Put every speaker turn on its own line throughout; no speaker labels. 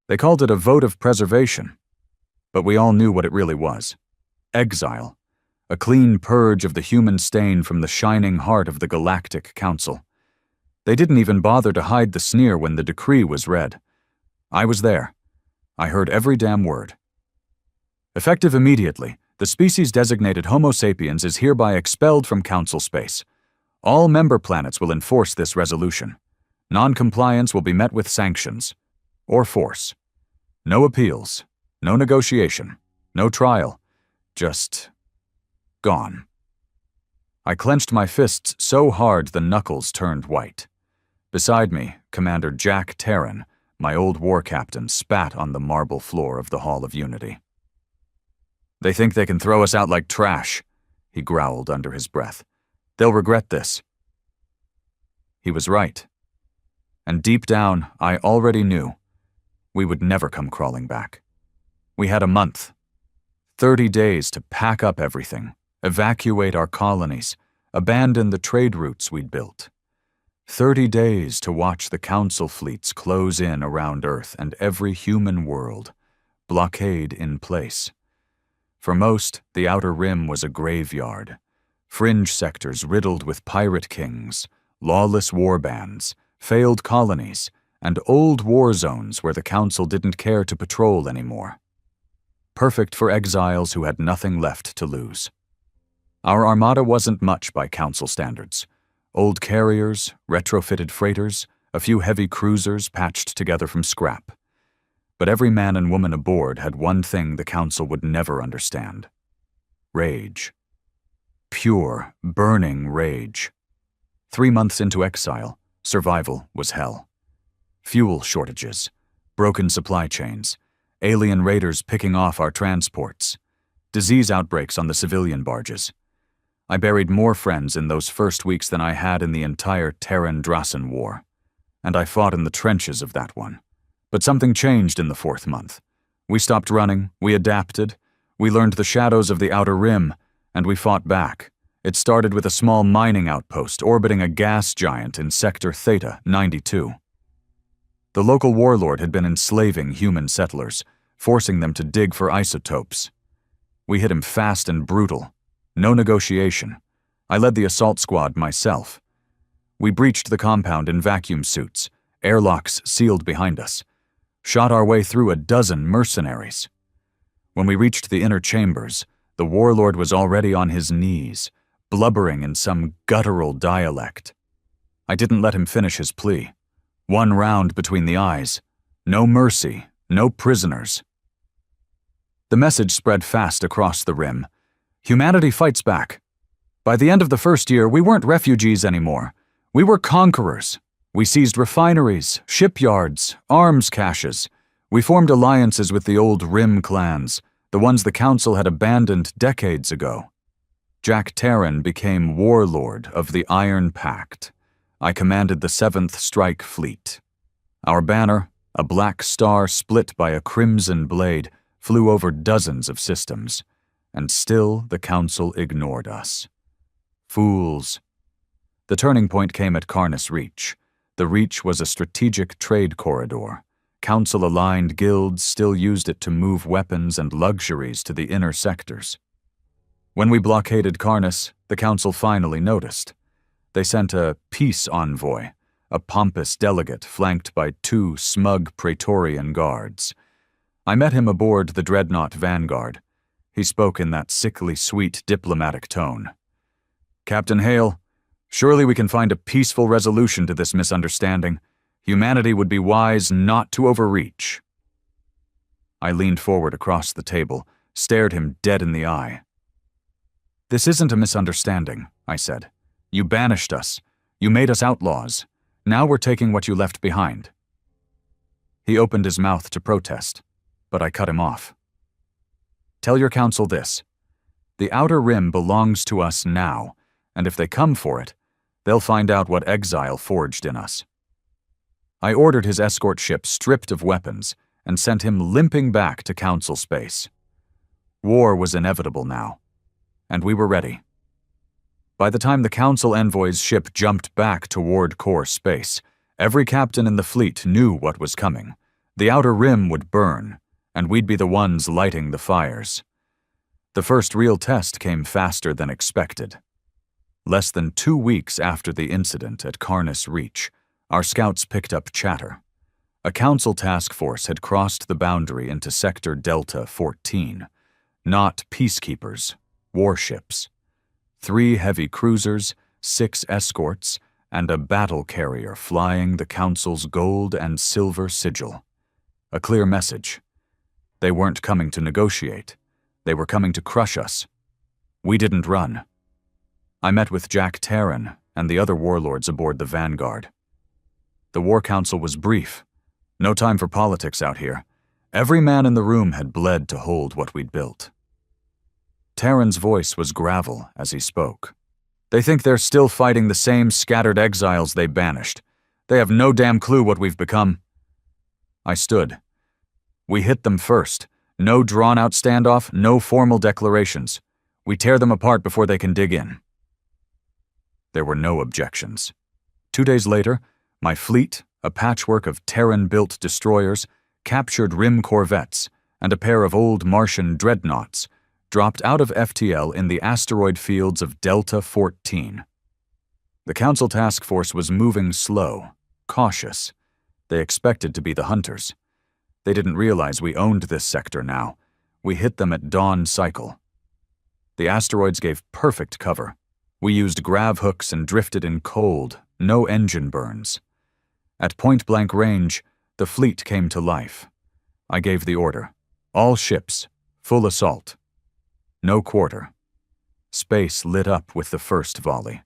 They called it a vote of preservation, but we all knew what it really was. Exile, a clean purge of the human stain from the shining heart of the Galactic Council. They didn't even bother to hide the sneer when the decree was read. I was there. I heard every damn word. Effective immediately, the species designated Homo sapiens is hereby expelled from Council space. All member planets will enforce this resolution. Non-compliance will be met with sanctions. Or force. No appeals. No negotiation. No trial. Just gone. I clenched my fists so hard the knuckles turned white. Beside me, Commander Jack Terran, my old war captain, spat on the marble floor of the Hall of Unity. "They think they can throw us out like trash," he growled under his breath. "They'll regret this." He was right. And deep down, I already knew we would never come crawling back. We had a month, 30 days to pack up everything, evacuate our colonies, abandon the trade routes we'd built. 30 days to watch the Council fleets close in around Earth and every human world, blockade in place. For most, the Outer Rim was a graveyard, fringe sectors riddled with pirate kings, lawless warbands, failed colonies, and old war zones where the Council didn't care to patrol anymore. Perfect for exiles who had nothing left to lose. Our armada wasn't much by Council standards. Old carriers, retrofitted freighters, a few heavy cruisers patched together from scrap. But every man and woman aboard had one thing the Council would never understand. Rage. Pure, burning rage. 3 months into exile, survival was hell. Fuel shortages, broken supply chains, alien raiders picking off our transports, disease outbreaks on the civilian barges. I buried more friends in those first weeks than I had in the entire Terran-Drassen War, and I fought in the trenches of that one. But something changed in the 4th month. We stopped running, we adapted, we learned the shadows of the Outer Rim, and we fought back. It started with a small mining outpost orbiting a gas giant in Sector Theta 92. The local warlord had been enslaving human settlers, forcing them to dig for isotopes. We hit him fast and brutal. No negotiation. I led the assault squad myself. We breached the compound in vacuum suits, airlocks sealed behind us, shot our way through a dozen mercenaries. When we reached the inner chambers, the warlord was already on his knees, blubbering in some guttural dialect. I didn't let him finish his plea. 1 round between the eyes. No mercy, no prisoners. The message spread fast across the rim. Humanity fights back. By the end of the 1st year, we weren't refugees anymore. We were conquerors. We seized refineries, shipyards, arms caches. We formed alliances with the old Rim clans, the ones the Council had abandoned decades ago. Jack Terran became warlord of the Iron Pact. I commanded the 7th Strike Fleet. Our banner, a black star split by a crimson blade, flew over dozens of systems. And still the Council ignored us. Fools. The turning point came at Karnas Reach. The Reach was a strategic trade corridor. Council-aligned guilds still used it to move weapons and luxuries to the inner sectors. When we blockaded Karnas, the Council finally noticed. They sent a peace envoy, a pompous delegate flanked by 2 smug Praetorian guards. I met him aboard the dreadnought Vanguard. He spoke in that sickly sweet diplomatic tone. "Captain Hale, surely we can find a peaceful resolution to this misunderstanding. Humanity would be wise not to overreach." I leaned forward across the table, stared him dead in the eye. "This isn't a misunderstanding," I said. "You banished us. You made us outlaws. Now we're taking what you left behind." He opened his mouth to protest, but I cut him off. "Tell your council this. The Outer Rim belongs to us now, and if they come for it, they'll find out what exile forged in us." I ordered his escort ship stripped of weapons and sent him limping back to Council space. War was inevitable now, and we were ready. By the time the Council envoy's ship jumped back toward core space, every captain in the fleet knew what was coming. The outer rim would burn, and we'd be the ones lighting the fires. The first real test came faster than expected. Less than 2 weeks after the incident at Carnus Reach, our scouts picked up chatter. A council task force had crossed the boundary into Sector Delta 14. Not peacekeepers, warships. 3 heavy cruisers, 6 escorts, and a battle carrier flying the Council's gold and silver sigil. A clear message. They weren't coming to negotiate. They were coming to crush us. We didn't run. I met with Jack Terran and the other warlords aboard the Vanguard. The War Council was brief. No time for politics out here. Every man in the room had bled to hold what we'd built. Terran's voice was gravel as he spoke. They think they're still fighting the same scattered exiles they banished. They have no damn clue what we've become. I stood. We hit them first. No drawn-out standoff, no formal declarations. We tear them apart before they can dig in. There were no objections. 2 days later, my fleet, a patchwork of Terran-built destroyers, captured Rim corvettes, and a pair of old Martian dreadnoughts, dropped out of FTL in the asteroid fields of Delta 14. The Council task force was moving slow, cautious. They expected to be the hunters. They didn't realize we owned this sector now. We hit them at dawn cycle. The asteroids gave perfect cover. We used grav hooks and drifted in cold, no engine burns. At point-blank range, the fleet came to life. I gave the order. All ships, full assault. No quarter. Space lit up with the first volley.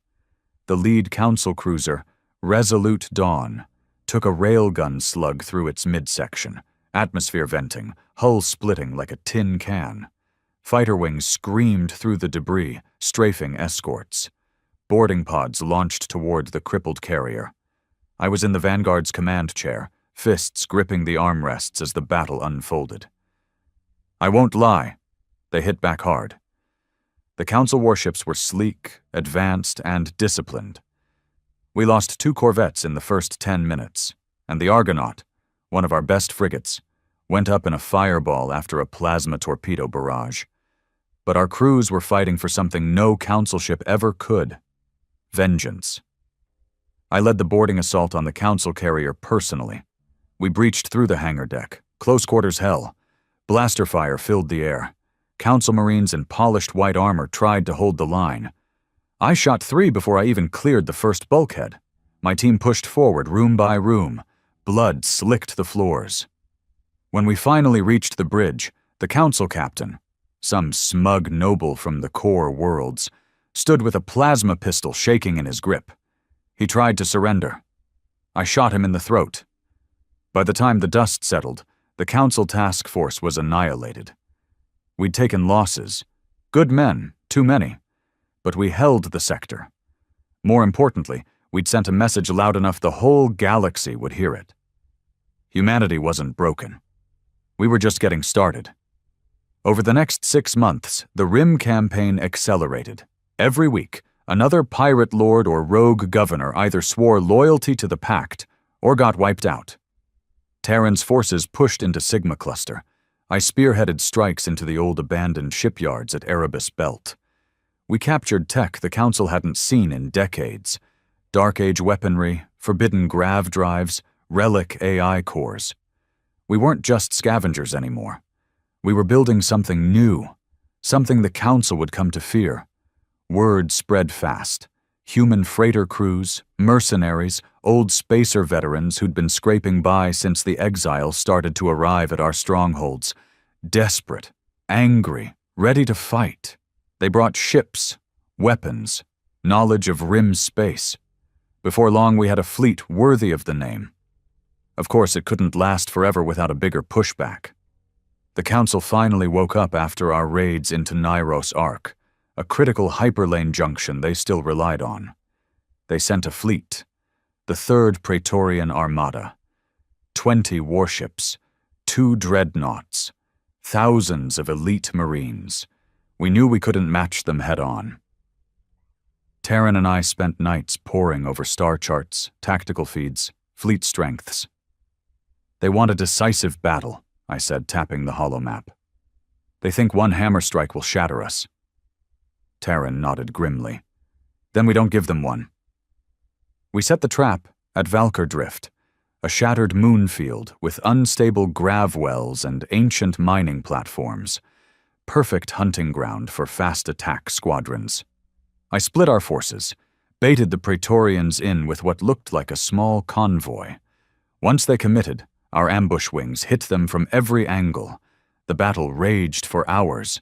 The lead council cruiser, Resolute Dawn, took a railgun slug through its midsection, atmosphere venting, hull splitting like a tin can. Fighter wings screamed through the debris, strafing escorts. Boarding pods launched toward the crippled carrier. I was in the Vanguard's command chair, fists gripping the armrests as the battle unfolded. I won't lie. They hit back hard. The Council warships were sleek, advanced, and disciplined. We lost 2 corvettes in the first 10 minutes, and the Argonaut, one of our best frigates, went up in a fireball after a plasma torpedo barrage. But our crews were fighting for something no Council ship ever could: vengeance. I led the boarding assault on the Council carrier personally. We breached through the hangar deck, close quarters hell. Blaster fire filled the air. Council Marines in polished white armor tried to hold the line. I shot 3 before I even cleared the first bulkhead. My team pushed forward room by room. Blood slicked the floors. When we finally reached the bridge, the Council captain, some smug noble from the core worlds, stood with a plasma pistol shaking in his grip. He tried to surrender. I shot him in the throat. By the time the dust settled, the Council task force was annihilated. We'd taken losses. Good men, too many. But we held the sector. More importantly, we'd sent a message loud enough the whole galaxy would hear it. Humanity wasn't broken. We were just getting started. Over the next 6 months, the Rim campaign accelerated. Every week, another pirate lord or rogue governor either swore loyalty to the Pact or got wiped out. Terran's forces pushed into Sigma Cluster. I spearheaded strikes into the old abandoned shipyards at Erebus Belt. We captured tech the Council hadn't seen in decades. Dark Age weaponry, forbidden grav drives, relic AI cores. We weren't just scavengers anymore. We were building something new, something the Council would come to fear. Word spread fast. Human freighter crews, mercenaries, old spacer veterans who'd been scraping by since the exile started to arrive at our strongholds. Desperate, angry, ready to fight. They brought ships, weapons, knowledge of Rim space. Before long, we had a fleet worthy of the name. Of course, it couldn't last forever without a bigger pushback. The Council finally woke up after our raids into Nairos Arc, a critical hyperlane junction they still relied on. They sent a fleet, the 3rd Praetorian Armada. 20 warships, 2 dreadnoughts, thousands of elite Marines. We knew we couldn't match them head-on. Terran and I spent nights poring over star charts, tactical feeds, fleet strengths. They want a decisive battle, I said, tapping the holomap. They think one hammer strike will shatter us. Terran nodded grimly. Then we don't give them one. We set the trap at Valkyr Drift, a shattered moon field with unstable grav wells and ancient mining platforms. Perfect hunting ground for fast attack squadrons. I split our forces, baited the Praetorians in with what looked like a small convoy. Once they committed, our ambush wings hit them from every angle. The battle raged for hours.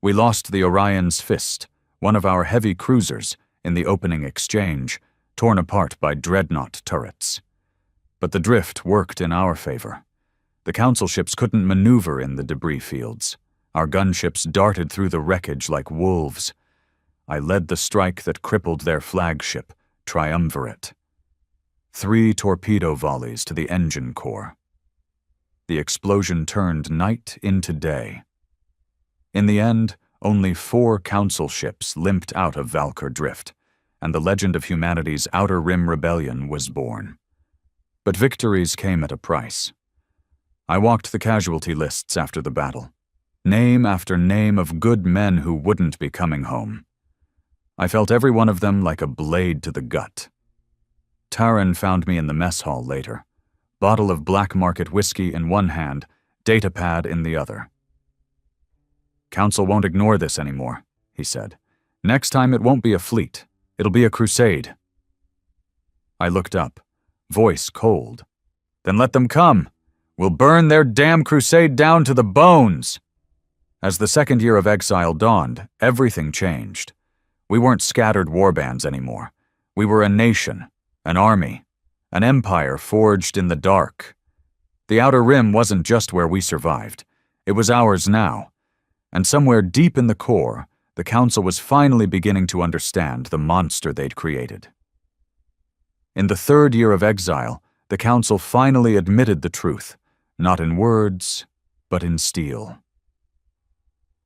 We lost the Orion's Fist, one of our heavy cruisers, in the opening exchange, torn apart by dreadnought turrets. But the drift worked in our favor. The council ships couldn't maneuver in the debris fields. Our gunships darted through the wreckage like wolves. I led the strike that crippled their flagship, Triumvirate. 3 torpedo volleys to the engine core. The explosion turned night into day. In the end, only 4 council ships limped out of Valkyr Drift, and the legend of humanity's Outer Rim Rebellion was born. But victories came at a price. I walked the casualty lists after the battle. Name after name of good men who wouldn't be coming home. I felt every one of them like a blade to the gut. Taran found me in the mess hall later, bottle of black market whiskey in one hand, datapad in the other. Council won't ignore this anymore, he said. Next time it won't be a fleet, it'll be a crusade. I looked up, voice cold. Then let them come. We'll burn their damn crusade down to the bones. As the second year of exile dawned, everything changed. We weren't scattered warbands anymore. We were a nation, an army, an empire forged in the dark. The Outer Rim wasn't just where we survived. It was ours now. And somewhere deep in the core, the Council was finally beginning to understand the monster they'd created. In the third year of exile, the Council finally admitted the truth, not in words, but in steel.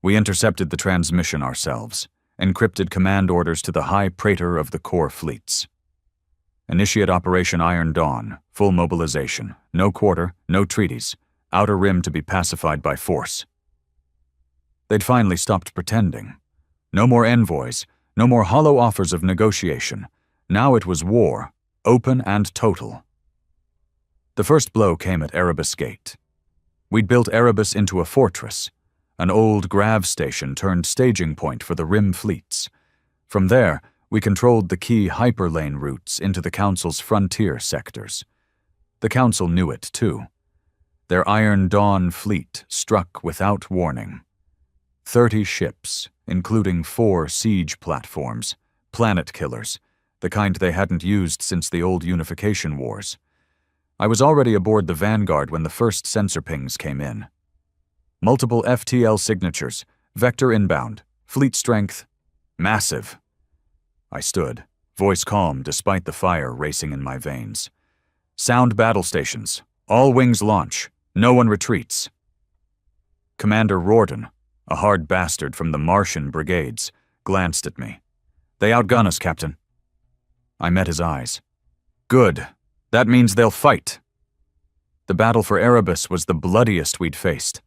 We intercepted the transmission ourselves, encrypted command orders to the High Praetor of the core fleets. Initiate Operation Iron Dawn, full mobilization, no quarter, no treaties, Outer Rim to be pacified by force. They'd finally stopped pretending. No more envoys, no more hollow offers of negotiation. Now it was war, open and total. The first blow came at Erebus Gate. We'd built Erebus into a fortress, an old grav station turned staging point for the Rim fleets. From there, we controlled the key hyperlane routes into the Council's frontier sectors. The Council knew it, too. Their Iron Dawn fleet struck without warning. 30 ships, including 4 siege platforms, planet killers, the kind they hadn't used since the old Unification Wars. I was already aboard the Vanguard when the first sensor pings came in. Multiple FTL signatures, vector inbound, fleet strength, massive. I stood, voice calm despite the fire racing in my veins. Sound battle stations, all wings launch, no one retreats. Commander Rorden, a hard bastard from the Martian brigades, glanced at me. They outgun us, Captain. I met his eyes. Good. That means they'll fight. The battle for Erebus was the bloodiest we'd faced.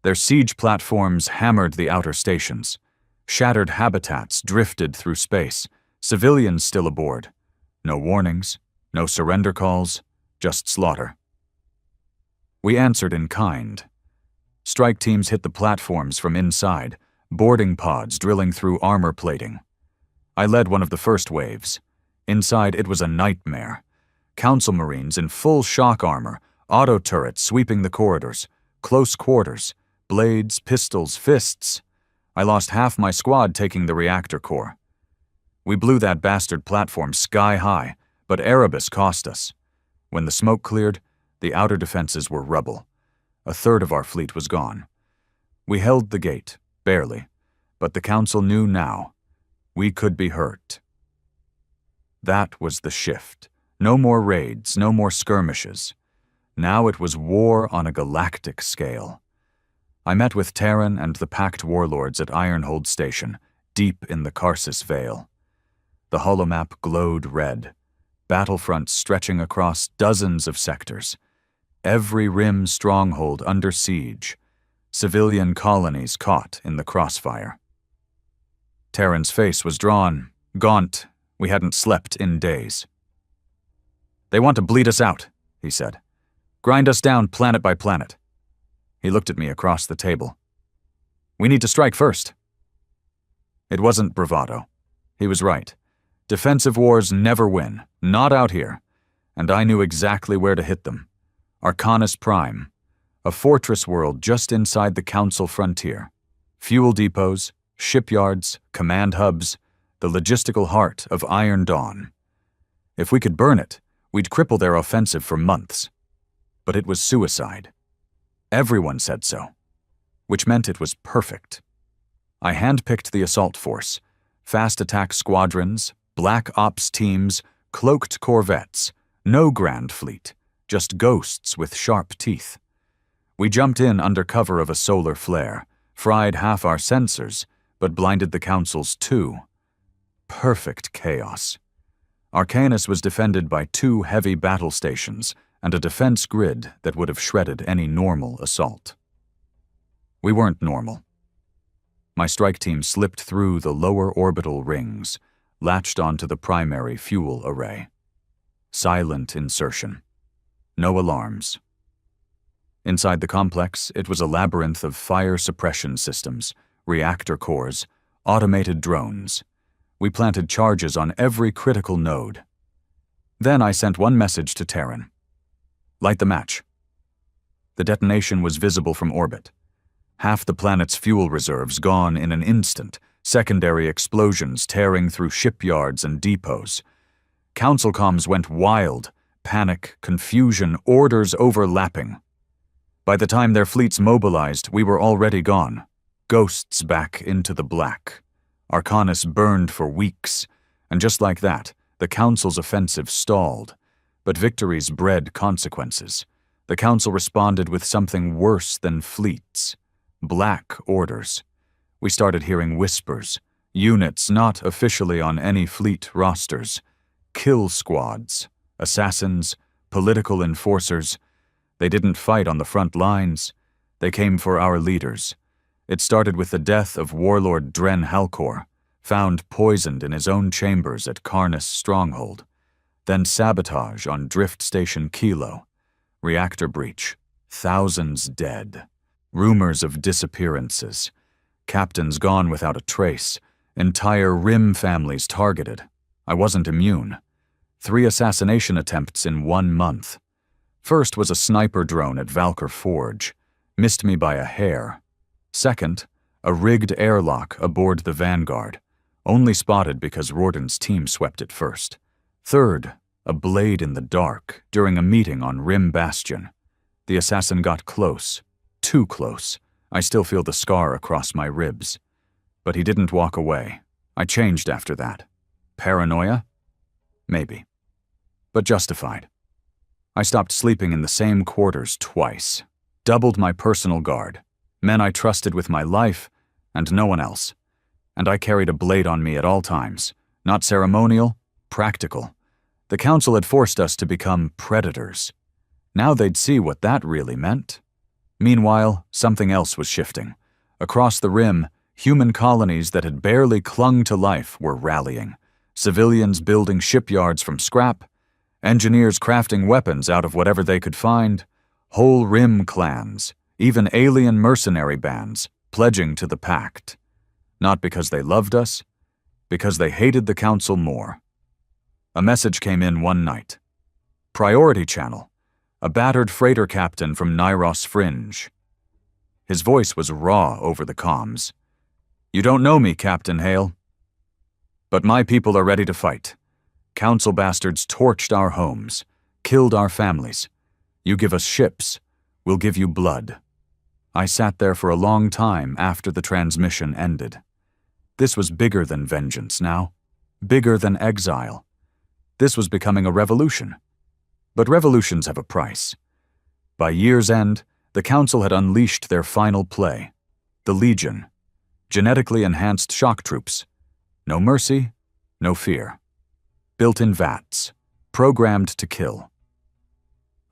Their siege platforms hammered the outer stations. Shattered habitats drifted through space, civilians still aboard. No warnings, no surrender calls, just slaughter. We answered in kind. Strike teams hit the platforms from inside, boarding pods drilling through armor plating. I led one of the first waves. Inside, it was a nightmare. Council Marines in full shock armor, auto turrets sweeping the corridors, close quarters, blades, pistols, fists. I lost half my squad taking the reactor core. We blew that bastard platform sky high, but Erebus cost us. When the smoke cleared, the outer defenses were rubble. A third of our fleet was gone. We held the gate, barely, but the Council knew now. We could be hurt. That was the shift. No more raids, no more skirmishes. Now it was war on a galactic scale. I met with Terran and the Pact warlords at Ironhold Station, deep in the Karsus Vale. The holomap glowed red, battlefronts stretching across dozens of sectors. Every Rim stronghold under siege. Civilian colonies caught in the crossfire. Terran's face was drawn, gaunt. We hadn't slept in days. "They want to bleed us out," he said. "Grind us down planet by planet." He looked at me across the table. "We need to strike first." It wasn't bravado. He was right. Defensive wars never win, not out here. And I knew exactly where to hit them. Arcanus Prime, a fortress world just inside the Council frontier. Fuel depots, shipyards, command hubs, the logistical heart of Iron Dawn. If we could burn it, we'd cripple their offensive for months. But it was suicide. Everyone said so, which meant it was perfect. I handpicked the assault force, fast attack squadrons, black ops teams, cloaked corvettes, no grand fleet, just ghosts with sharp teeth. We jumped in under cover of a solar flare, fried half our sensors, but blinded the Council's too. Perfect chaos. Arcanus was defended by 2 heavy battle stations and a defense grid that would have shredded any normal assault. We weren't normal. My strike team slipped through the lower orbital rings, latched onto the primary fuel array. Silent insertion. No alarms. Inside the complex, it was a labyrinth of fire suppression systems, reactor cores, automated drones. We planted charges on every critical node. Then I sent one message to Terran. "Light the match." The detonation was visible from orbit. Half the planet's fuel reserves gone in an instant, secondary explosions tearing through shipyards and depots. Council comms went wild, panic, confusion, orders overlapping. By the time their fleets mobilized, we were already gone, ghosts back into the black. Arcanus burned for weeks, and just like that, the Council's offensive stalled. But victories bred consequences. The Council responded with something worse than fleets. Black orders. We started hearing whispers, units not officially on any fleet rosters, kill squads, assassins, political enforcers. They didn't fight on the front lines. They came for our leaders. It started with the death of Warlord Dren Halcor, found poisoned in his own chambers at Karnus Stronghold. Then sabotage on Drift Station Kilo. Reactor breach. Thousands dead. Rumors of disappearances. Captains gone without a trace. Entire Rim families targeted. I wasn't immune. 3 assassination attempts in 1 month. First was a sniper drone at Valkyr Forge. Missed me by a hair. Second, a rigged airlock aboard the Vanguard. Only spotted because Rorden's team swept it first. Third, a blade in the dark during a meeting on Rim Bastion. The assassin got close. Too close. I still feel the scar across my ribs. But he didn't walk away. I changed after that. Paranoia? Maybe. But justified. I stopped sleeping in the same quarters twice. Doubled my personal guard. Men I trusted with my life, and no one else. And I carried a blade on me at all times. Not ceremonial, practical. The Council had forced us to become predators. Now they'd see what that really meant. Meanwhile, something else was shifting. Across the Rim, human colonies that had barely clung to life were rallying. Civilians building shipyards from scrap, engineers crafting weapons out of whatever they could find, whole Rim clans, even alien mercenary bands, pledging to the Pact. Not because they loved us, because they hated the Council more. A message came in one night. Priority Channel, a battered freighter captain from Nyros Fringe. His voice was raw over the comms. "You don't know me, Captain Hale. But my people are ready to fight. Council bastards torched our homes, killed our families. You give us ships, we'll give you blood." I sat there for a long time after the transmission ended. This was bigger than vengeance now, bigger than exile. This was becoming a revolution. But revolutions have a price. By year's end, the Council had unleashed their final play. The Legion. Genetically enhanced shock troops. No mercy, no fear. Built in vats. Programmed to kill.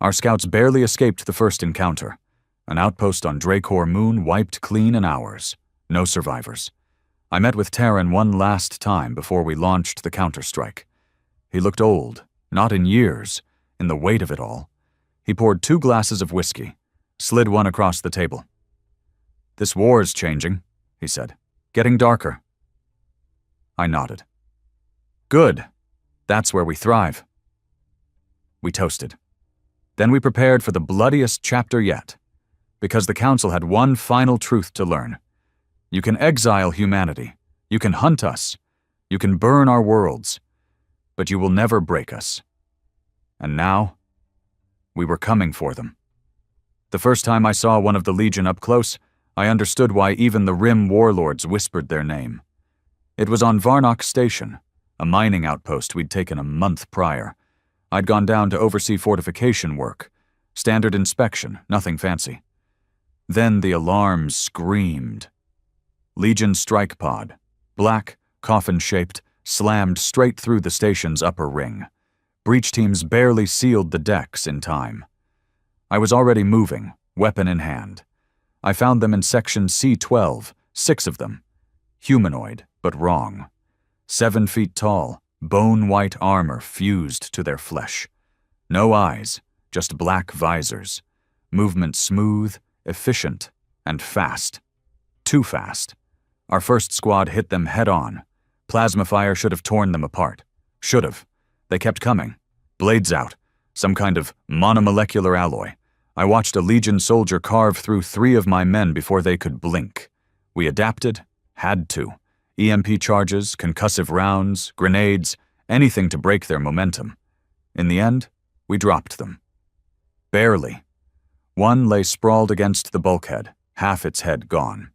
Our scouts barely escaped the first encounter. An outpost on Dracor Moon wiped clean in hours. No survivors. I met with Terran one last time before we launched the counterstrike. He looked old, not in years, in the weight of it all. He poured 2 glasses of whiskey, slid one across the table. "This war's changing," he said. "Getting darker." I nodded. "Good. That's where we thrive." We toasted. Then we prepared for the bloodiest chapter yet, because the Council had one final truth to learn. You can exile humanity, you can hunt us, you can burn our worlds, but you will never break us. And now, we were coming for them. The first time I saw one of the Legion up close, I understood why even the Rim warlords whispered their name. It was on Varnock Station, a mining outpost we'd taken a month prior. I'd gone down to oversee fortification work. Standard inspection, nothing fancy. Then the alarms screamed. Legion strike pod, black, coffin-shaped, slammed straight through the station's upper ring. Breach teams barely sealed the decks in time. I was already moving, weapon in hand. I found them in section C12, 6 of them. Humanoid, but wrong. 7 feet tall, bone-white armor fused to their flesh. No eyes, just black visors. Movement smooth, efficient, and fast. Too fast. Our first squad hit them head-on. Plasma fire should have torn them apart. Should have. They kept coming. Blades out. Some kind of monomolecular alloy. I watched a Legion soldier carve through 3 of my men before they could blink. We adapted. Had to. EMP charges, concussive rounds, grenades, anything to break their momentum. In the end, we dropped them. Barely. One lay sprawled against the bulkhead, half its head gone.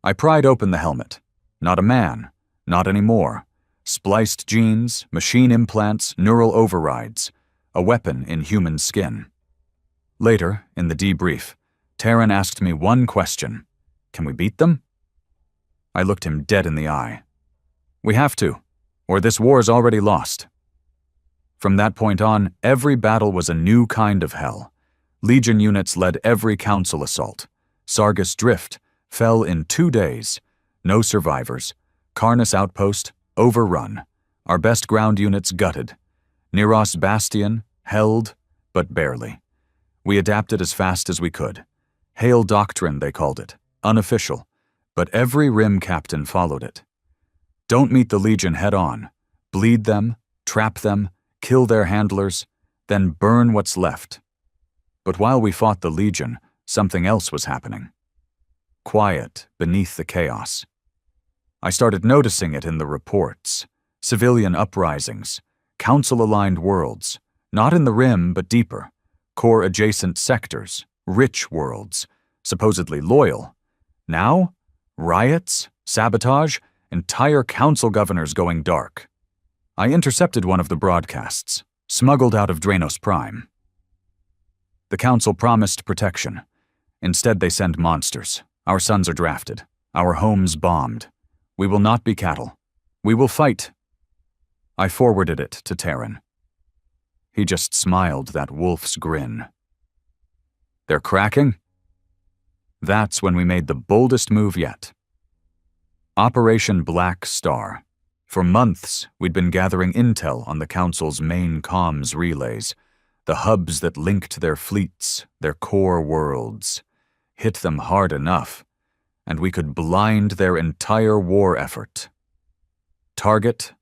I pried open the helmet. Not a man. Not anymore. Spliced genes, machine implants, neural overrides. A weapon in human skin. Later, in the debrief, Terran asked me one question. Can we beat them? I looked him dead in the eye. We have to, or this war's already lost. From that point on, every battle was a new kind of hell. Legion units led every Council assault. Sargus Drift fell in 2 days. No survivors. Karnas Outpost, overrun. Our best ground units gutted. Neros Bastion, held, but barely. We adapted as fast as we could. Hail Doctrine, they called it. Unofficial. But every Rim captain followed it. Don't meet the Legion head-on. Bleed them, trap them, kill their handlers, then burn what's left. But while we fought the Legion, something else was happening. Quiet beneath the chaos. I started noticing it in the reports. Civilian uprisings, Council-aligned worlds, not in the Rim but deeper. Core-adjacent sectors, rich worlds, supposedly loyal. Now, riots, sabotage, entire Council governors going dark. I intercepted one of the broadcasts, smuggled out of Draenos Prime. The Council promised protection. Instead, they send monsters. Our sons are drafted. Our homes bombed. We will not be cattle. We will fight. I forwarded it to Terran. He just smiled that wolf's grin. They're cracking? That's when we made the boldest move yet. Operation Black Star. For months, we'd been gathering intel on the Council's main comms relays, the hubs that linked their fleets, their core worlds. Hit them hard enough, and we could blind their entire war effort. Target,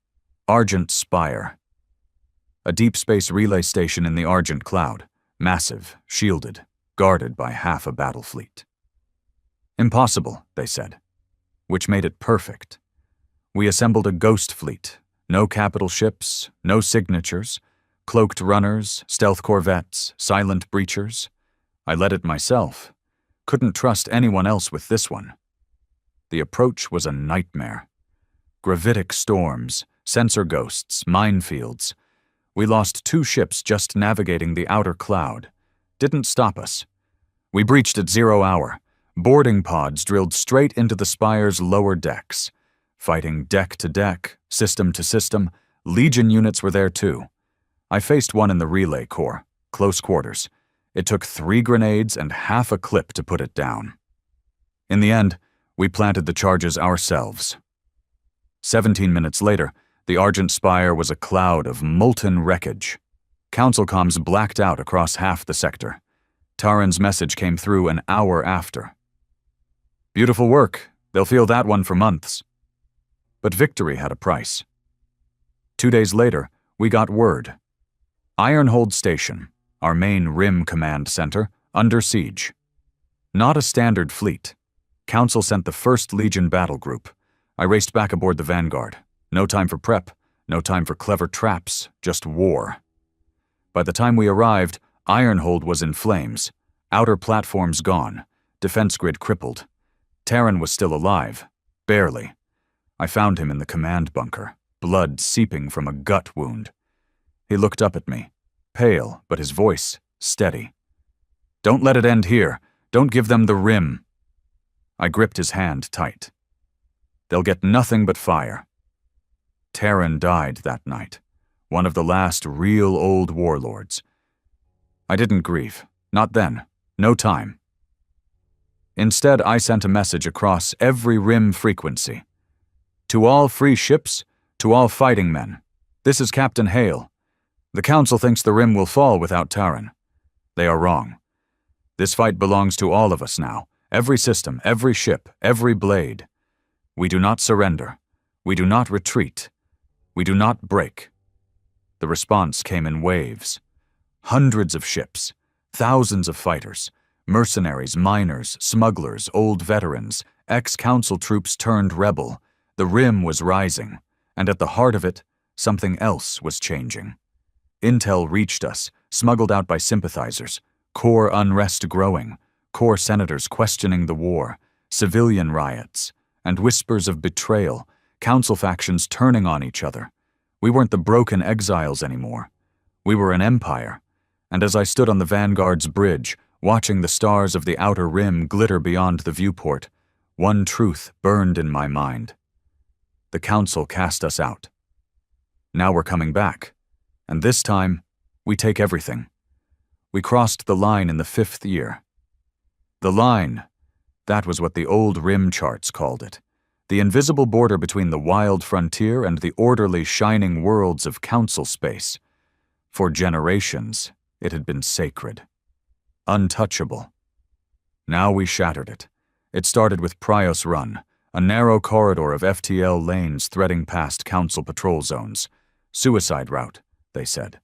Argent Spire. A deep space relay station in the Argent Cloud, massive, shielded, guarded by half a battle fleet. Impossible, they said, which made it perfect. We assembled a ghost fleet, no capital ships, no signatures, cloaked runners, stealth corvettes, silent breachers. I led it myself. Couldn't trust anyone else with this one. The approach was a nightmare. Gravitic storms, sensor ghosts, minefields. We lost 2 ships just navigating the outer cloud. Didn't stop us. We breached at 0 hour. Boarding pods drilled straight into the Spire's lower decks. Fighting deck to deck, system to system, Legion units were there too. I faced one in the relay core, close quarters. It took 3 grenades and half a clip to put it down. In the end, we planted the charges ourselves. 17 minutes later, the Argent Spire was a cloud of molten wreckage. Council comms blacked out across half the sector. Taran's message came through an hour after. "Beautiful work. They'll feel that one for months." But victory had a price. 2 days later, we got word. Ironhold Station, our main RIM command center, under siege. Not a standard fleet. Council sent the 1st Legion battle group. I raced back aboard the Vanguard. No time for prep, no time for clever traps, just war. By the time we arrived, Ironhold was in flames, outer platforms gone, defense grid crippled. Taran was still alive, barely. I found him in the command bunker, blood seeping from a gut wound. He looked up at me, pale, but his voice steady. "Don't let it end here. Don't give them the RIM." I gripped his hand tight. "They'll get nothing but fire." Taran died that night, one of the last real old warlords. I didn't grieve. Not then. No time. Instead, I sent a message across every RIM frequency. "To all free ships, to all fighting men, this is Captain Hale. The Council thinks the RIM will fall without Taran. They are wrong. This fight belongs to all of us now, every system, every ship, every blade. We do not surrender. We do not retreat. We do not break." The response came in waves. Hundreds of ships, thousands of fighters, mercenaries, miners, smugglers, old veterans, ex-Council troops turned rebel. The RIM was rising, and at the heart of it, something else was changing. Intel reached us, smuggled out by sympathizers, core unrest growing, core senators questioning the war, civilian riots, and whispers of betrayal, Council factions turning on each other. We weren't the broken exiles anymore. We were an empire, and as I stood on the Vanguard's bridge, watching the stars of the outer rim glitter beyond the viewport, one truth burned in my mind. The Council cast us out. Now we're coming back, and this time, we take everything. We crossed the line in the 5th year. The line, that was what the old rim charts called it. The invisible border between the wild frontier and the orderly, shining worlds of Council space. For generations, it had been sacred. Untouchable. Now we shattered it. It started with Prios Run, a narrow corridor of FTL lanes threading past Council patrol zones. Suicide route, they said.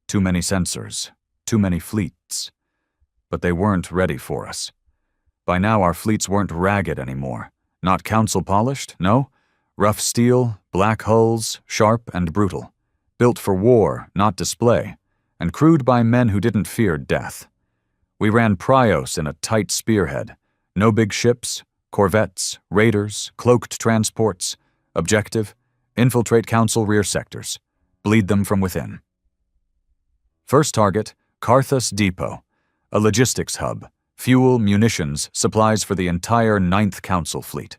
Too many sensors, too many fleets. But they weren't ready for us. By now our fleets weren't ragged anymore. Not Council polished, no. Rough steel, black hulls, sharp and brutal. Built for war, not display, and crewed by men who didn't fear death. We ran Prios in a tight spearhead. No big ships, corvettes, raiders, cloaked transports. Objective, infiltrate Council rear sectors. Bleed them from within. First target, Karthus Depot, a logistics hub. Fuel, munitions, supplies for the entire 9th Council fleet.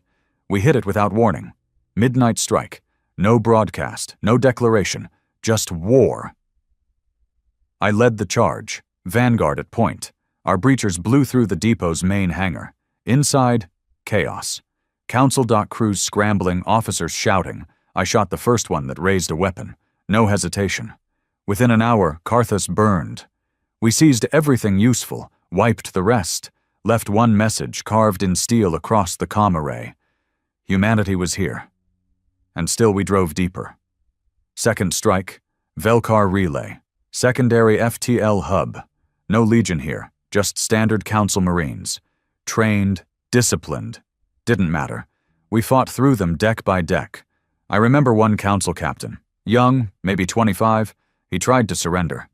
We hit it without warning. Midnight strike. No broadcast, no declaration, just war. I led the charge, Vanguard at point. Our breachers blew through the depot's main hangar. Inside, chaos. Council dock crews scrambling, officers shouting. I shot the first one that raised a weapon. No hesitation. Within an hour, Karthus burned. We seized everything useful, wiped the rest, left one message carved in steel across the comm array. Humanity was here. And still we drove deeper. Second strike, Velkar relay, secondary FTL hub. No Legion here, just standard Council Marines. Trained, disciplined. Didn't matter. We fought through them deck by deck. I remember one Council captain, young, maybe 25, he tried to surrender.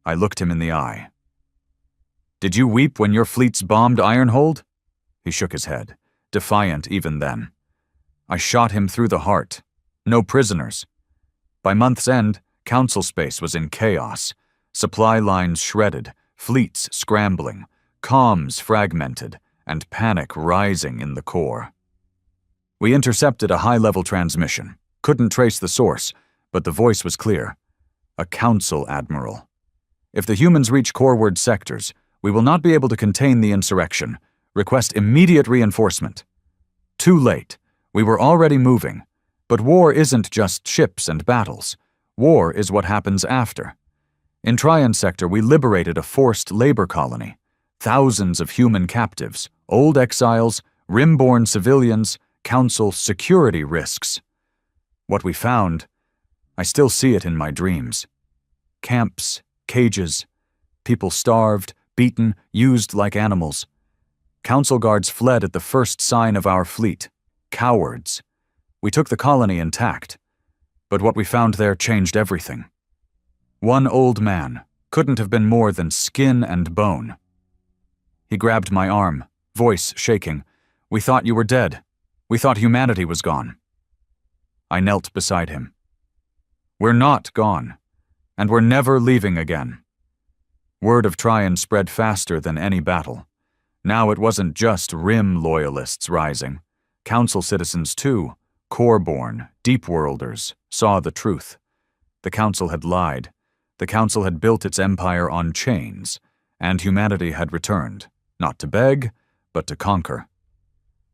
I looked him in the eye. "Did you weep when your fleets bombed Ironhold?" He shook his head, defiant even then. I shot him through the heart. No prisoners. By month's end, Council space was in chaos. Supply lines shredded, fleets scrambling, comms fragmented, and panic rising in the core. We intercepted a high-level transmission. Couldn't trace the source, but the voice was clear. A Council admiral. If the humans reach coreward sectors, we will not be able to contain the insurrection. Request immediate reinforcement. Too late. We were already moving. But war isn't just ships and battles. War is what happens after. In Tryon Sector, we liberated a forced labor colony. Thousands of human captives, old exiles, Rim-born civilians, Council security risks. What we found, I still see it in my dreams. Camps, cages, people starved, beaten, used like animals. Council guards fled at the first sign of our fleet. Cowards. We took the colony intact, but what we found there changed everything. One old man couldn't have been more than skin and bone. He grabbed my arm, voice shaking. "We thought you were dead. We thought humanity was gone." I knelt beside him. "We're not gone, and we're never leaving again." Word of Tryon spread faster than any battle. Now it wasn't just Rim loyalists rising. Council citizens too, Core-born, Deep-worlders, saw the truth. The Council had lied. The Council had built its empire on chains, and humanity had returned, not to beg, but to conquer.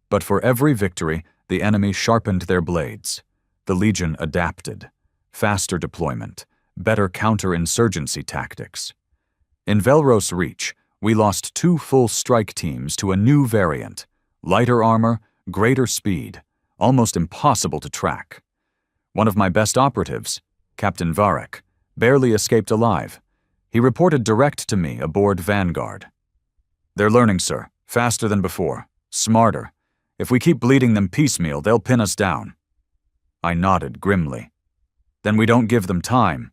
But for every victory, the enemy sharpened their blades. The Legion adapted. Faster deployment, better counter-insurgency tactics. In Velros Reach, we lost 2 full strike teams to a new variant. Lighter armor, greater speed, almost impossible to track. One of my best operatives, Captain Varek, barely escaped alive. He reported direct to me aboard Vanguard. "They're learning, sir, faster than before, smarter. If we keep bleeding them piecemeal, they'll pin us down." I nodded grimly. "Then we don't give them time.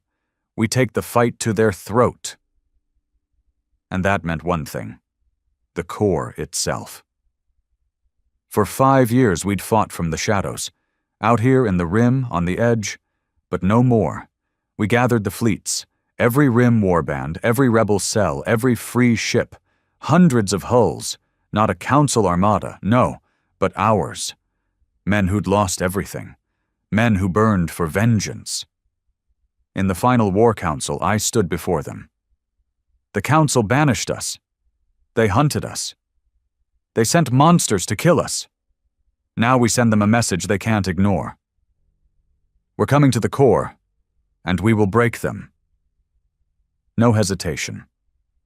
We take the fight to their throat." And that meant one thing: the core itself. For 5 years we'd fought from the shadows, out here in the Rim, on the edge, but no more. We gathered the fleets, every Rim warband, every rebel cell, every free ship, hundreds of hulls, not a Council armada, no, but ours. Men who'd lost everything. Men who burned for vengeance. In the final War Council, I stood before them. The Council banished us. They hunted us. They sent monsters to kill us. Now we send them a message they can't ignore. We're coming to the core, and we will break them. No hesitation.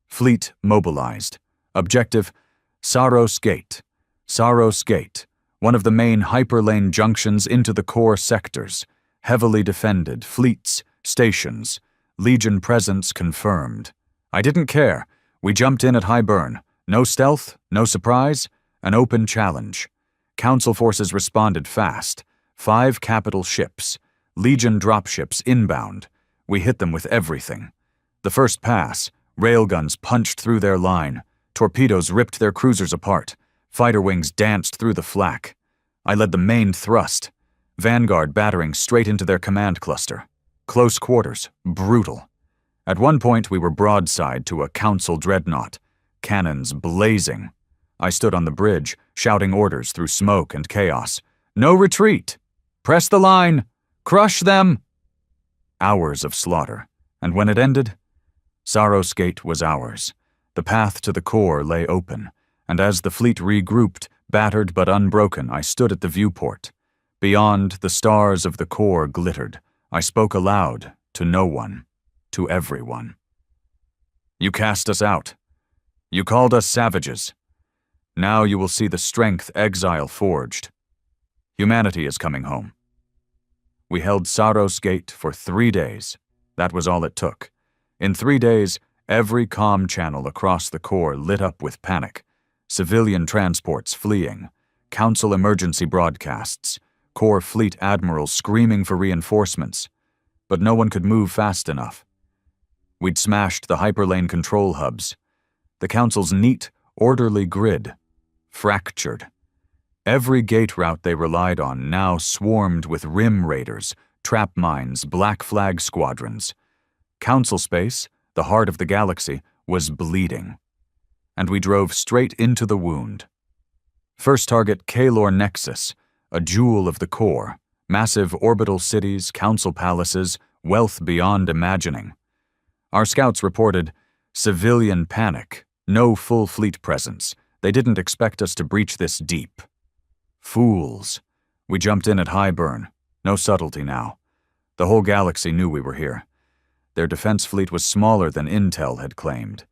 Fleet mobilized. Objective, Saros Gate. Saros Gate, one of the main hyperlane junctions into the core sectors. Heavily defended, fleets, stations, Legion presence confirmed. I didn't care. We jumped in at high burn. No stealth, no surprise, an open challenge. Council forces responded fast. 5 capital ships. Legion dropships inbound. We hit them with everything. The first pass, railguns punched through their line. Torpedoes ripped their cruisers apart. Fighter wings danced through the flak. I led the main thrust. Vanguard battering straight into their command cluster. Close quarters, brutal. At one point we were broadside to a Council dreadnought. Cannons blazing. I stood on the bridge, shouting orders through smoke and chaos. "No retreat! Press the line! Crush them!" Hours of slaughter. And when it ended, Saros Gate was ours. The path to the core lay open, and as the fleet regrouped, battered but unbroken, I stood at the viewport. Beyond, the stars of the core glittered. I spoke aloud, to no one, to everyone. "You cast us out. You called us savages. Now you will see the strength exile forged. Humanity is coming home." We held Saros Gate for 3 days. That was all it took. In 3 days, every comm channel across the core lit up with panic. Civilian transports fleeing. Council emergency broadcasts. Core fleet admirals screaming for reinforcements. But no one could move fast enough. We'd smashed the hyperlane control hubs. The Council's neat, orderly grid. Fractured. Every gate route they relied on now swarmed with Rim raiders, trap mines, black flag squadrons. Council space, the heart of the galaxy, was bleeding. And we drove straight into the wound. First target Kalor Nexus, a jewel of the core, massive orbital cities, council palaces, wealth beyond imagining. Our scouts reported civilian panic, no full fleet presence. They didn't expect us to breach this deep. Fools. We jumped in at high burn. No subtlety now. The whole galaxy knew we were here. Their defense fleet was smaller than Intel had claimed.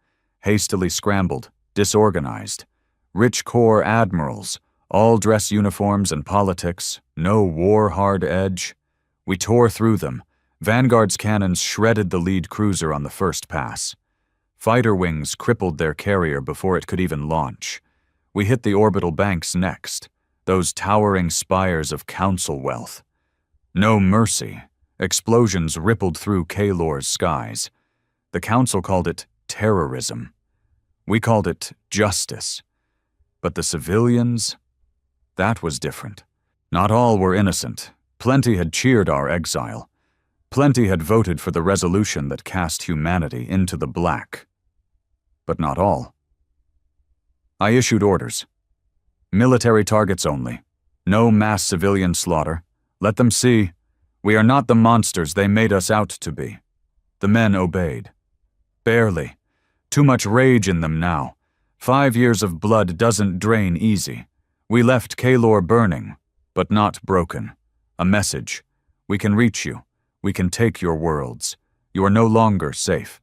Hastily scrambled, disorganized. Rich corps admirals, all dress uniforms and politics, no war-hard edge. We tore through them. Vanguard's cannons shredded the lead cruiser on the first pass. Fighter wings crippled their carrier before it could even launch. We hit the orbital banks next, those towering spires of council wealth. No mercy. Explosions rippled through Kalor's skies. The council called it terrorism. We called it justice. But the civilians? That was different. Not all were innocent. Plenty had cheered our exile. Plenty had voted for the resolution that cast humanity into the black. But not all. I issued orders. Military targets only. No mass civilian slaughter. Let them see. We are not the monsters they made us out to be. The men obeyed. Barely. Too much rage in them now. 5 years of blood doesn't drain easy. We left Kalor burning, but not broken. A message. We can reach you. We can take your worlds. You are no longer safe.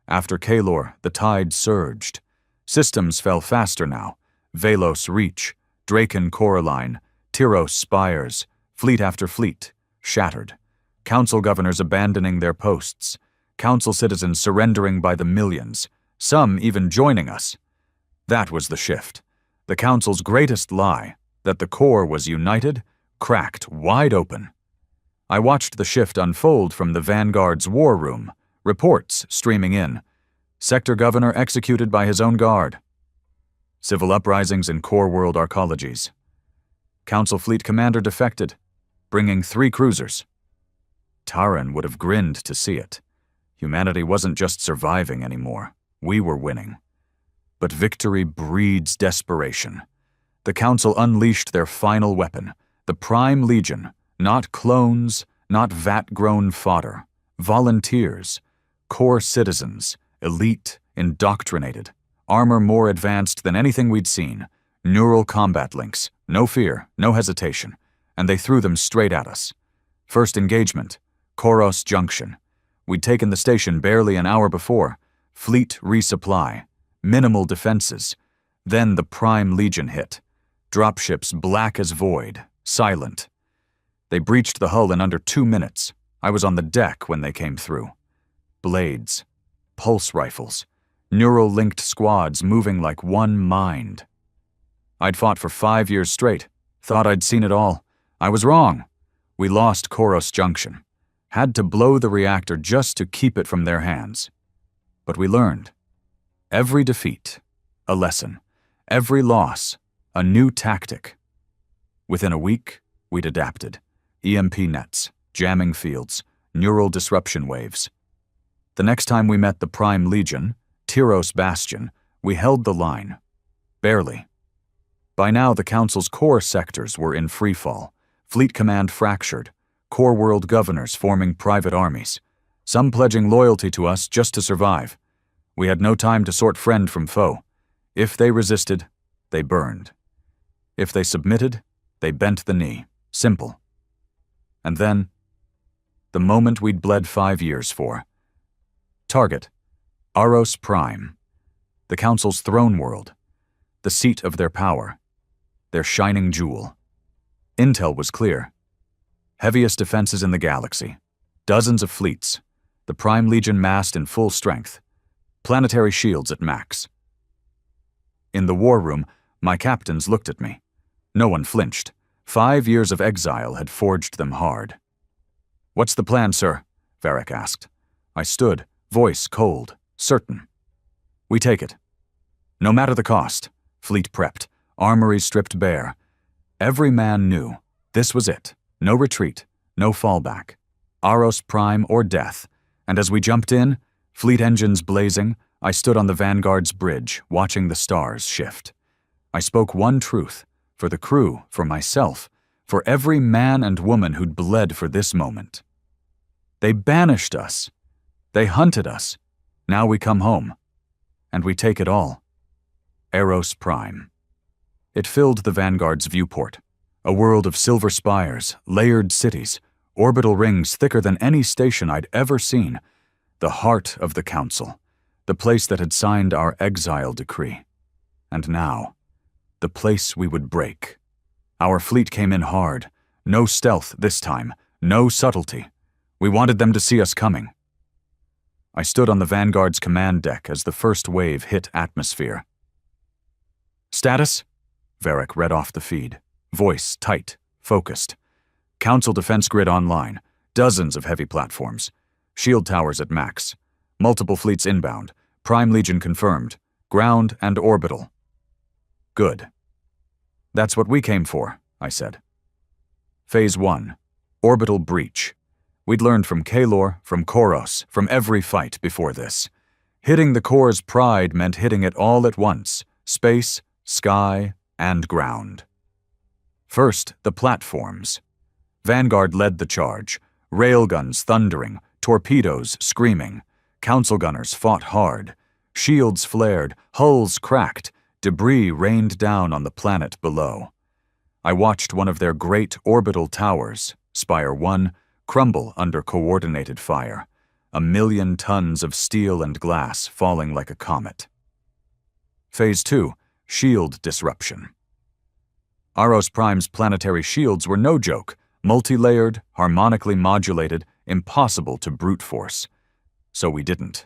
After Kalor, the tide surged. Systems fell faster now. Velos Reach, Draken Coraline, Tyros Spires, fleet after fleet, shattered. Council governors abandoning their posts. Council citizens surrendering by the millions. Some even joining us. That was the shift. The Council's greatest lie, that the core was united, cracked wide open. I watched the shift unfold from the Vanguard's war room, reports streaming in. Sector governor executed by his own guard. Civil uprisings in core world arcologies. Council fleet commander defected, bringing 3 cruisers. Taran would have grinned to see it. Humanity wasn't just surviving anymore. We were winning. But victory breeds desperation. The Council unleashed their final weapon, the Prime Legion. Not clones, not vat-grown fodder. Volunteers, core citizens, elite, indoctrinated, armor more advanced than anything we'd seen, neural combat links, no fear, no hesitation, and they threw them straight at us. First engagement, Koros Junction. We'd taken the station barely an hour before, fleet resupply, minimal defenses. Then the Prime Legion hit. Dropships black as void, silent. They breached the hull in under 2 minutes. I was on the deck when they came through. Blades, pulse rifles, neural-linked squads moving like one mind. I'd fought for 5 years straight, thought I'd seen it all. I was wrong. We lost Koros Junction. Had to blow the reactor just to keep it from their hands. But we learned. Every defeat, a lesson. Every loss, a new tactic. Within a week, we'd adapted. EMP nets, jamming fields, neural disruption waves. The next time we met the Prime Legion, Tyros Bastion, we held the line. Barely. By now, the Council's core sectors were in freefall, fleet command fractured, core world governors forming private armies, some pledging loyalty to us just to survive. We had no time to sort friend from foe. If they resisted, they burned. If they submitted, they bent the knee. Simple. And then, the moment we'd bled 5 years for. Target, Aros Prime, the Council's throne world, the seat of their power, their shining jewel. Intel was clear. Heaviest defenses in the galaxy, dozens of fleets, the Prime Legion massed in full strength, planetary shields at max. In the war room, my captains looked at me. No one flinched. 5 years of exile had forged them hard. "What's the plan, sir?" Varric asked. I stood, voice cold, certain. "We take it. No matter the cost. Fleet prepped, armories stripped bare. Every man knew. This was it. No retreat, no fallback. Aros Prime or death. And as we jumped in, fleet engines blazing, I stood on the Vanguard's bridge, watching the stars shift. I spoke one truth. For the crew, for myself, for every man and woman who'd bled for this moment. They banished us. They hunted us, Now we come home. And we take it all. Eros Prime. It filled the Vanguard's viewport. A world of silver spires, layered cities, orbital rings thicker than any station I'd ever seen. The heart of the Council. The place that had signed our exile decree. And now, the place we would break. Our fleet came in hard. No stealth this time. No subtlety. We wanted them to see us coming. I stood on the Vanguard's command deck as the first wave hit atmosphere. Status? Varric read off the feed. Voice tight, focused. Council defense grid online. Dozens of heavy platforms. Shield towers at max. Multiple fleets inbound. Prime Legion confirmed. Ground and orbital. Good. That's what we came for, I said. Phase 1. Orbital breach. We'd learned from Kalor, from Koros, from every fight before this. Hitting the core's pride meant hitting it all at once. Space, sky, and ground. First, the platforms. Vanguard led the charge. Railguns thundering, torpedoes screaming. Council gunners fought hard. Shields flared, hulls cracked, debris rained down on the planet below. I watched one of their great orbital towers, Spire 1, crumble under coordinated fire. 1,000,000 tons of steel and glass falling like a comet. Phase 2, shield disruption. Eros Prime's planetary shields were no joke, multi-layered, harmonically modulated, impossible to brute force. So we didn't.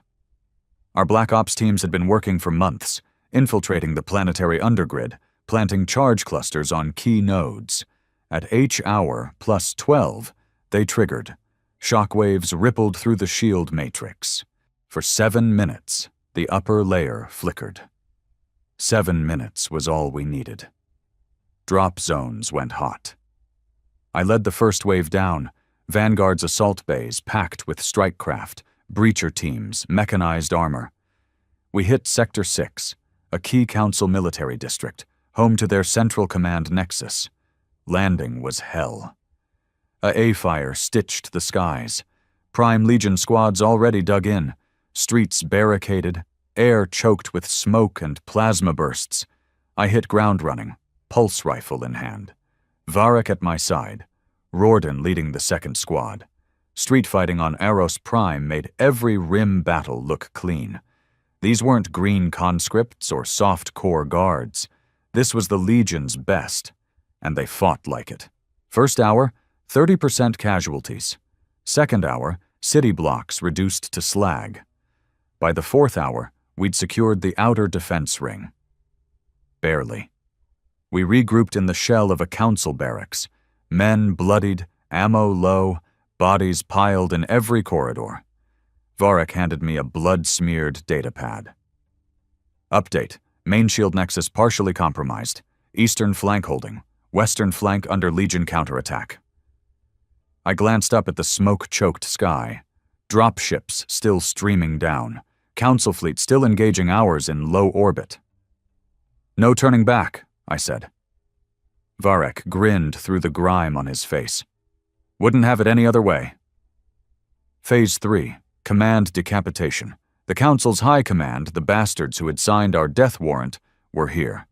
Our Black Ops teams had been working for months, infiltrating the planetary undergrid, planting charge clusters on key nodes. At H-hour plus 12, they triggered. Shockwaves rippled through the shield matrix. For 7 minutes, the upper layer flickered. 7 minutes was all we needed. Drop zones went hot. I led the first wave down, Vanguard's assault bays packed with strike craft, breacher teams, mechanized armor. We hit Sector 6, a key Council military district, home to their central command nexus. Landing was hell. A A-fire stitched the skies. Prime Legion squads already dug in, streets barricaded, air choked with smoke and plasma bursts. I hit ground running, pulse rifle in hand. Varric at my side, Rorden leading the second squad. Street fighting on Eros Prime made every rim battle look clean. These weren't green conscripts or soft-core guards. This was the Legion's best, and they fought like it. First hour, 30% casualties. Second hour, city blocks reduced to slag. By the fourth hour, we'd secured the outer defense ring. Barely. We regrouped in the shell of a council barracks. Men bloodied, ammo low, bodies piled in every corridor. Varric handed me a blood-smeared datapad. Update. Main shield nexus partially compromised. Eastern flank holding. Western flank under Legion counterattack. I glanced up at the smoke-choked sky. Dropships still streaming down. Council fleet still engaging ours in low orbit. No turning back, I said. Varric grinned through the grime on his face. Wouldn't have it any other way. Phase 3. Command decapitation. The Council's high command, the bastards who had signed our death warrant, were here.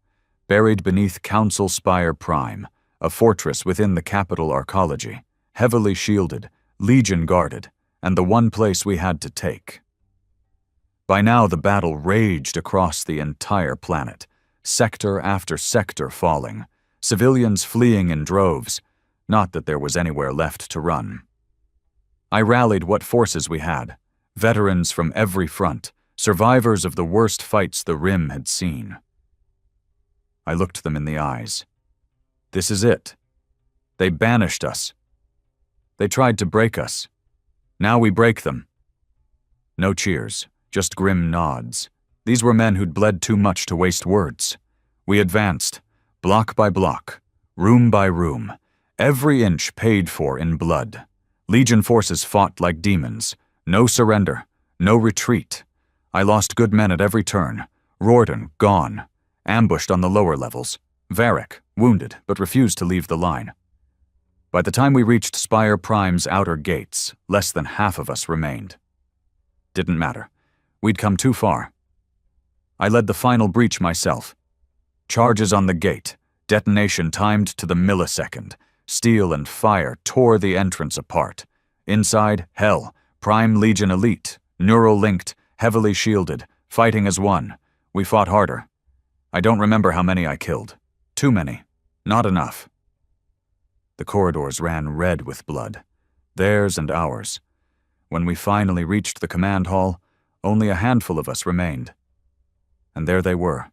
Buried beneath Council Spire Prime, a fortress within the capital arcology, heavily shielded, Legion guarded, and the one place we had to take. By now the battle raged across the entire planet, sector after sector falling, civilians fleeing in droves, not that there was anywhere left to run. I rallied what forces we had, veterans from every front, survivors of the worst fights the Rim had seen. I looked them in the eyes. This is it. They banished us. They tried to break us. Now we break them. No cheers, just grim nods. These were men who'd bled too much to waste words. We advanced, block by block, room by room, every inch paid for in blood. Legion forces fought like demons. No surrender, no retreat. I lost good men at every turn. Rorden, gone. Ambushed on the lower levels. Varric, wounded, but refused to leave the line. By the time we reached Spire Prime's outer gates, less than half of us remained. Didn't matter. We'd come too far. I led the final breach myself. Charges on the gate, detonation timed to the millisecond. Steel and fire tore the entrance apart. Inside, hell, Prime Legion Elite, neural-linked, heavily shielded, fighting as one. We fought harder. I don't remember how many I killed. Too many. Not enough. The corridors ran red with blood. Theirs and ours. When we finally reached the command hall, only a handful of us remained. And there they were,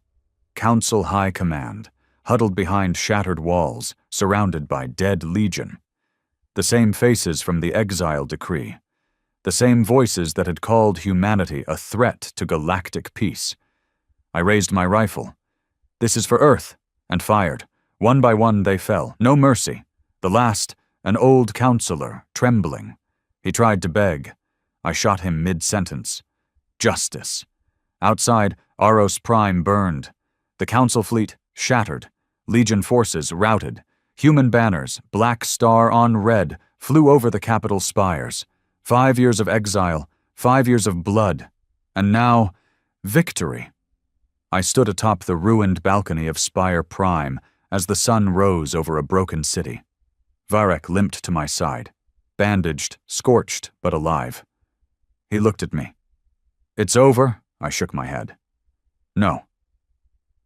Council High Command, huddled behind shattered walls, surrounded by dead Legion. The same faces from the exile decree. The same voices that had called humanity a threat to galactic peace. I raised my rifle. "This is for Earth," and fired. One by one they fell, no mercy. The last, an old counselor, trembling. He tried to beg. I shot him mid-sentence. Justice. Outside, Aros Prime burned. The Council fleet shattered. Legion forces routed. Human banners, black star on red, flew over the Capitol's spires. 5 years of exile, 5 years of blood. And now, victory. I stood atop the ruined balcony of Spire Prime as the sun rose over a broken city. Varek limped to my side, bandaged, scorched, but alive. He looked at me. "It's over?" I shook my head. "No.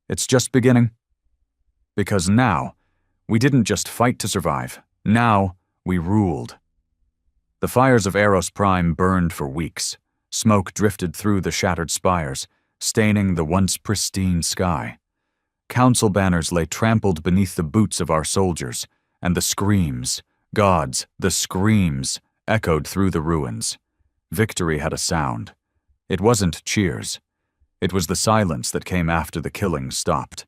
It's just beginning." Because now, we didn't just fight to survive. Now, we ruled. The fires of Eros Prime burned for weeks. Smoke drifted through the shattered spires, staining the once pristine sky. Council banners lay trampled beneath the boots of our soldiers, and the screams, gods, the screams, echoed through the ruins. Victory had a sound. It wasn't cheers. It was the silence that came after the killing stopped.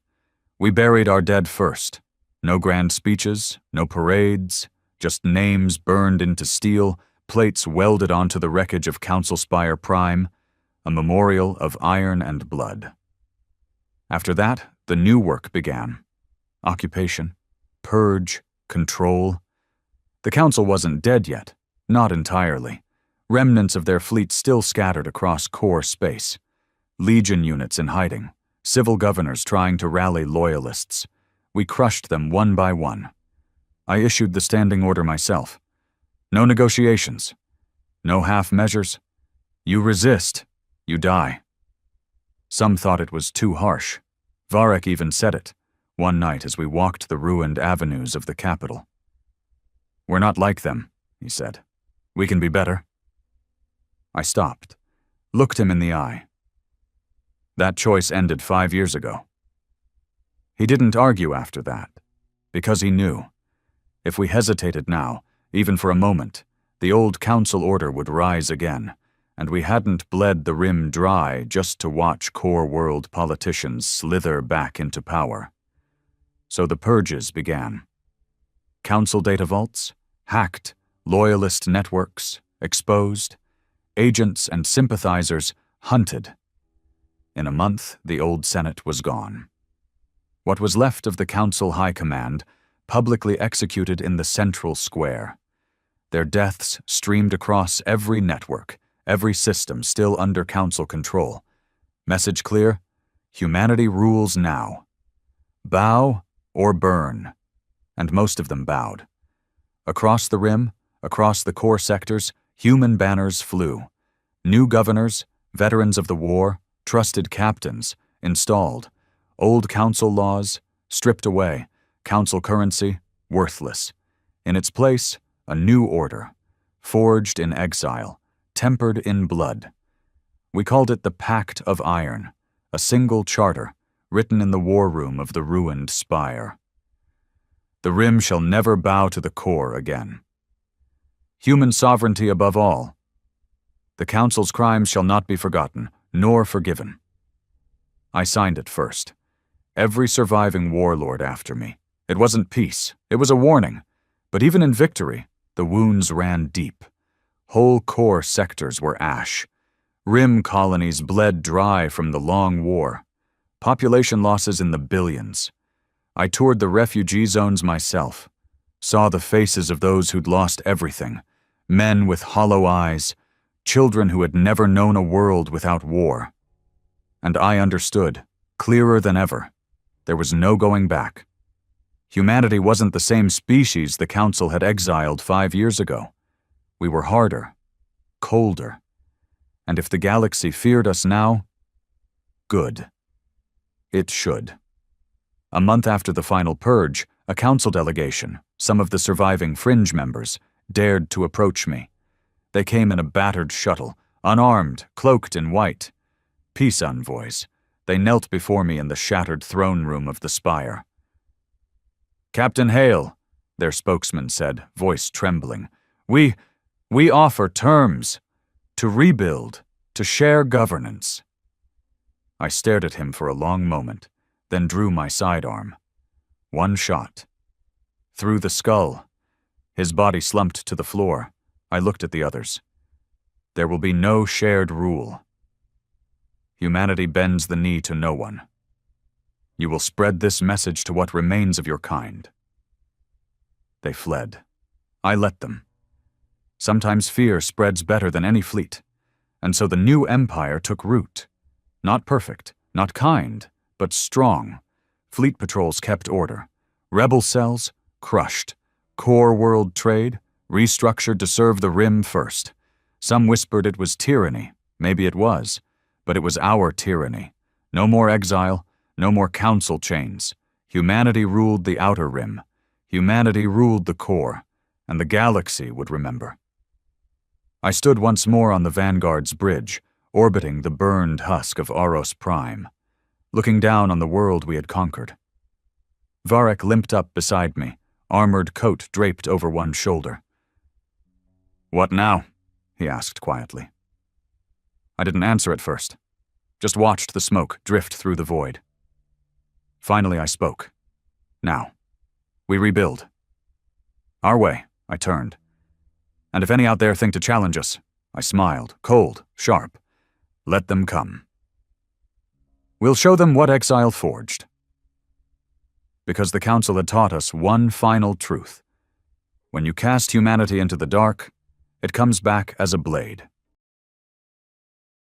We buried our dead first. No grand speeches, no parades, just names burned into steel, plates welded onto the wreckage of Council Spire Prime, a memorial of iron and blood. After that, the new work began. Occupation, purge, control. The Council wasn't dead yet, not entirely. Remnants of their fleet still scattered across core space. Legion units in hiding, civil governors trying to rally loyalists. We crushed them one by one. I issued the standing order myself. No negotiations. No half measures. You resist, you die. Some thought it was too harsh. Varek even said it, one night as we walked the ruined avenues of the capital. "We're not like them," he said. "We can be better." I stopped, looked him in the eye. That choice ended 5 years ago. He didn't argue after that, because he knew. If we hesitated now, even for a moment, the old council order would rise again, and we hadn't bled the rim dry just to watch core world politicians slither back into power. So the purges began. Council data vaults, hacked, loyalist networks, exposed, agents and sympathizers hunted. In a month, the old Senate was gone. What was left of the Council High Command publicly executed in the central square. Their deaths streamed across every network, every system still under Council control. Message clear? Humanity rules now. Bow or burn. And most of them bowed. Across the rim, across the core sectors, human banners flew. New governors, veterans of the war, trusted captains, installed. Old council laws, stripped away. Council currency, worthless. In its place, a new order, forged in exile, tempered in blood. We called it the Pact of Iron, a single charter, written in the war room of the ruined spire. The rim shall never bow to the core again. Human sovereignty above all. The Council's crimes shall not be forgotten, nor forgiven. I signed it first. Every surviving warlord after me. It wasn't peace, it was a warning. But even in victory, the wounds ran deep. Whole core sectors were ash. Rim colonies bled dry from the long war. Population losses in the billions. I toured the refugee zones myself. Saw the faces of those who'd lost everything. Men with hollow eyes, children who had never known a world without war. And I understood, clearer than ever, there was no going back. Humanity wasn't the same species the Council had exiled 5 years ago. We were harder, colder. And if the galaxy feared us now, good. It should. A month after the final purge, a council delegation, some of the surviving fringe members, dared to approach me. They came in a battered shuttle, unarmed, cloaked in white. Peace envoys. They knelt before me in the shattered throne room of the spire. "Captain Hale," their spokesman said, voice trembling, We offer terms. To rebuild, to share governance." I stared at him for a long moment, then drew my sidearm. One shot. Through the skull. His body slumped to the floor. I looked at the others. There will be no shared rule. Humanity bends the knee to no one. You will spread this message to what remains of your kind. They fled. I let them. Sometimes fear spreads better than any fleet, and so the new empire took root. Not perfect, not kind, but strong. Fleet patrols kept order. Rebel cells, crushed. Core world trade, restructured to serve the Rim first. Some whispered it was tyranny. Maybe it was. But it was our tyranny. No more exile, no more council chains. Humanity ruled the outer rim. Humanity ruled the core, and the galaxy would remember. I stood once more on the Vanguard's bridge, orbiting the burned husk of Auros Prime, looking down on the world we had conquered. Varek limped up beside me, armored coat draped over one shoulder. "What now?" he asked quietly. I didn't answer at first, just watched the smoke drift through the void. Finally I spoke. "Now, we rebuild." "Our way," I turned. "And if any out there think to challenge us," I smiled, cold, sharp, "let them come. We'll show them what exile forged." Because the Council had taught us one final truth. When you cast humanity into the dark, it comes back as a blade.